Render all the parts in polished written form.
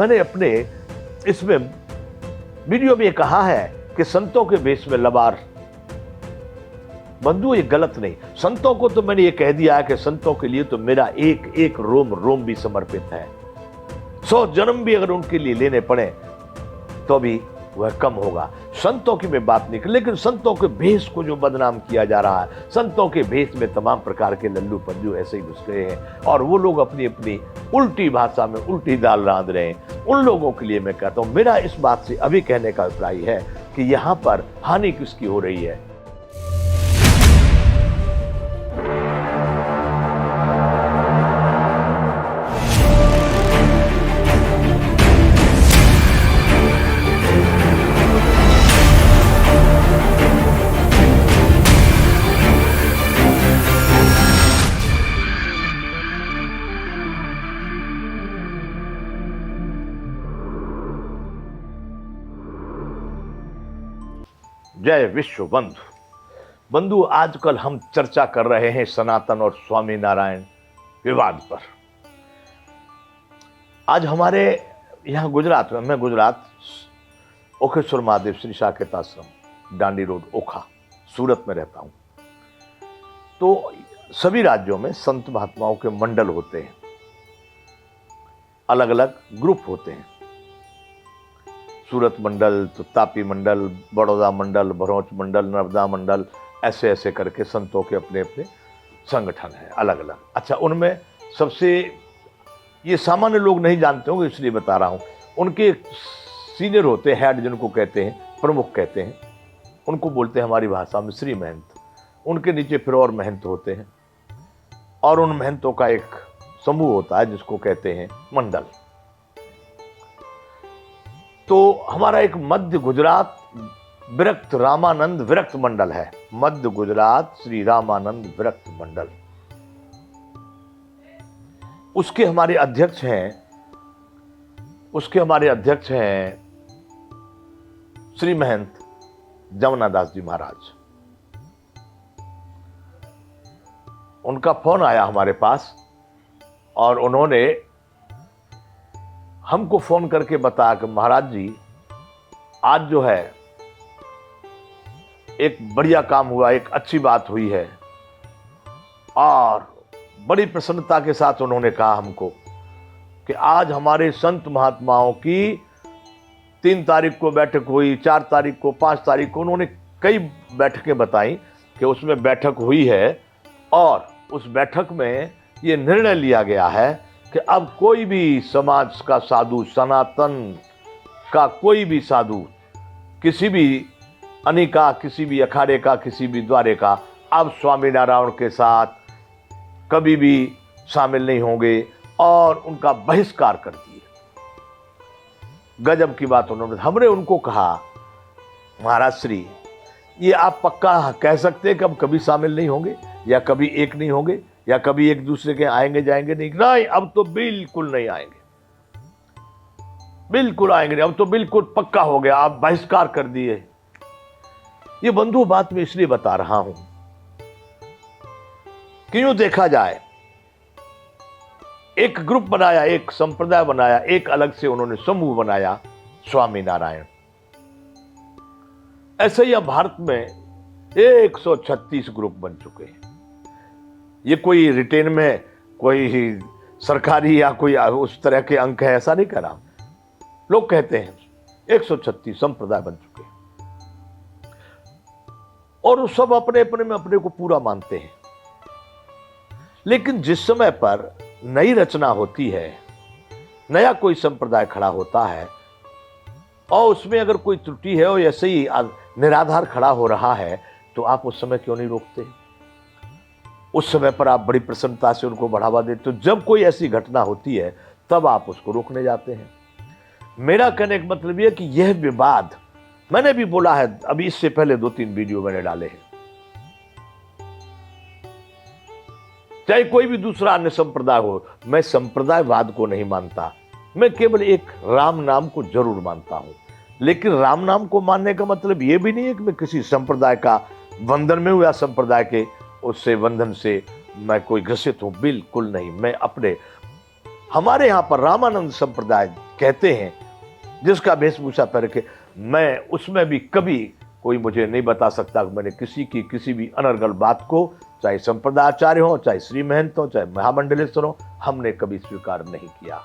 मैंने अपने इसमें वीडियो में कहा है कि संतों के वेश में लबार। बंधु ये गलत नहीं, संतों को तो मैंने ये कह दिया है कि संतों के लिए तो मेरा एक एक रोम रोम भी समर्पित है। 100 जन्म भी अगर उनके लिए लेने पड़े तो भी वह कम होगा। संतों की मैं बात नहीं कर, लेकिन संतों के भेष को जो बदनाम किया जा रहा है, संतों के भेष में तमाम प्रकार के लल्लू पंजू ऐसे ही घुस गए हैं और वो लोग अपनी अपनी उल्टी भाषा में उल्टी दाल रांध रहे हैं। उन लोगों के लिए मैं कहता हूं, मेरा इस बात से अभी कहने का अभिप्राय है कि यहां पर हानि किसकी हो रही है। जय विश्व बंधु। बंधु, आजकल हम चर्चा कर रहे हैं सनातन और स्वामी नारायण विवाद पर। आज हमारे यहां गुजरात में, मैं गुजरात ओखेश्वर महादेव श्री साकेत आश्रम, डांडी रोड, ओखा, सूरत में रहता हूं। तो सभी राज्यों में संत महात्माओं के मंडल होते हैं, अलग अलग ग्रुप होते हैं। सूरत मंडल, तो तापी मंडल, बड़ौदा मंडल, भरूच मंडल, नर्मदा मंडल, ऐसे ऐसे करके संतों के अपने अपने संगठन हैं अलग अलग। अच्छा, उनमें सबसे ये सामान्य लोग नहीं जानते होंगे इसलिए बता रहा हूं, उनके सीनियर होते हैं, हेड जिनको कहते हैं, प्रमुख कहते हैं, उनको बोलते हैं हमारी भाषा में श्री महंत। उनके नीचे फिर और महंत होते हैं और उन महंतों का एक समूह होता है जिसको कहते हैं मंडल। तो हमारा एक मध्य गुजरात विरक्त रामानंद विरक्त मंडल है, मध्य गुजरात श्री रामानंद विरक्त मंडल। उसके हमारे अध्यक्ष हैं श्री महंत जमुनादास जी महाराज। उनका फोन आया हमारे पास और उन्होंने हमको फोन करके बताया कि महाराज जी, आज जो है एक बढ़िया काम हुआ, एक अच्छी बात हुई है। और बड़ी प्रसन्नता के साथ उन्होंने कहा हमको कि आज हमारे संत महात्माओं की 3 तारीख को बैठक हुई, 4 तारीख को, 5 तारीख को, उन्होंने कई बैठकें बताई कि उसमें बैठक हुई है और उस बैठक में ये निर्णय लिया गया है कि अब कोई भी समाज का साधु, सनातन का कोई भी साधु, किसी भी अनिका, किसी भी अखाड़े का, किसी भी द्वारे का, अब स्वामी नारायण के साथ कभी भी शामिल नहीं होंगे और उनका बहिष्कार कर दिए। गजब की बात उन्होंने। हमने उनको कहा, महाराज श्री, ये आप पक्का कह सकते हैं कि अब कभी शामिल नहीं होंगे या कभी एक नहीं होंगे या कभी एक दूसरे के आएंगे जाएंगे? नहीं, अब तो बिल्कुल नहीं आएंगे, बिल्कुल आएंगे नहीं, अब तो बिल्कुल पक्का हो गया, आप बहिष्कार कर दिए। ये बंधु बात मैं इसलिए बता रहा हूं कि यूं देखा जाए, एक ग्रुप बनाया, एक संप्रदाय बनाया, एक अलग से उन्होंने समूह बनाया, स्वामी नारायण। ऐसे ही अब भारत में 136 ग्रुप बन चुके हैं। ये कोई रिटेन में कोई सरकारी या कोई उस तरह के अंक है, ऐसा नहीं कह रहा। लोग कहते हैं 136 संप्रदाय बन चुके हैं और सब अपने अपने में अपने को पूरा मानते हैं। लेकिन जिस समय पर नई रचना होती है, नया कोई संप्रदाय खड़ा होता है और उसमें अगर कोई त्रुटि है और ऐसे ही निराधार खड़ा हो रहा है, तो आप उस समय क्यों नहीं रोकते? उस समय पर आप बड़ी प्रसन्नता से उनको बढ़ावा देते हो। जब कोई ऐसी घटना होती है तब आप उसको रोकने जाते हैं। मेरा कहने का मतलब यह कि यह विवाद, मैंने भी बोला है, अभी इससे पहले 2-3 वीडियो मैंने डाले हैं, चाहे कोई भी दूसरा अन्य संप्रदाय हो, मैं संप्रदायवाद को नहीं मानता, मैं केवल एक राम नाम को जरूर मानता हूं। लेकिन राम नाम को मानने का मतलब यह भी नहीं है कि मैं किसी संप्रदाय का बंधन में हूं या संप्रदाय के उससे बंधन से मैं कोई ग्रसित हूं, बिल्कुल नहीं। मैं अपने, हमारे यहां पर रामानंद संप्रदाय कहते हैं, जिसका वेशभूषा पहन के, मैं उसमें भी कभी कोई मुझे नहीं बता सकता कि मैंने किसी की किसी भी अनर्गल बात को, चाहे संप्रदायाचार्य हो, चाहे श्री महंत हो, चाहे महामंडलेश्वर हो, हमने कभी स्वीकार नहीं किया,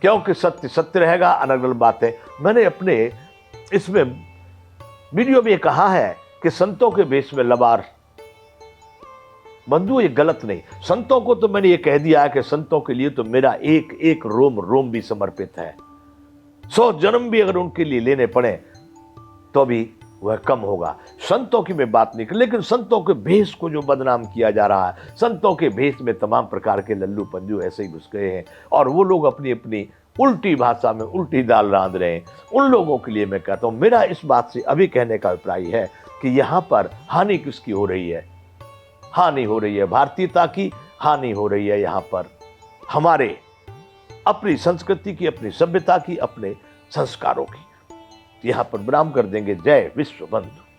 क्योंकि सत्य सत्य रहेगा, अनर्गल बातें। मैंने अपने इसमें वीडियो में कहा है कि संतों के वेश में लबार, बंधु ये गलत नहीं। संतों को तो मैंने ये कह दिया है कि संतों के लिए तो मेरा एक एक रोम रोम भी समर्पित है। 100 जन्म भी अगर उनके लिए लेने पड़े तो भी वह कम होगा। संतों की मैं बात नहीं कर, लेकिन संतों के भेष को जो बदनाम किया जा रहा है, संतों के भेष में तमाम प्रकार के लल्लू पंजू ऐसे ही घुस गए हैं और वो लोग अपनी अपनी उल्टी भाषा में उल्टी दाल रांध रहे हैं। उन लोगों के लिए मैं कहता हूं, मेरा इस बात से अभी कहने का अभिप्राय है कि यहां पर हानि किसकी हो रही है? हानि हो रही है भारतीयता की, हानि हो रही है यहां पर हमारे अपनी संस्कृति की, अपनी सभ्यता की, अपने संस्कारों की। यहां पर विराम कर देंगे। जय विश्व बंधु।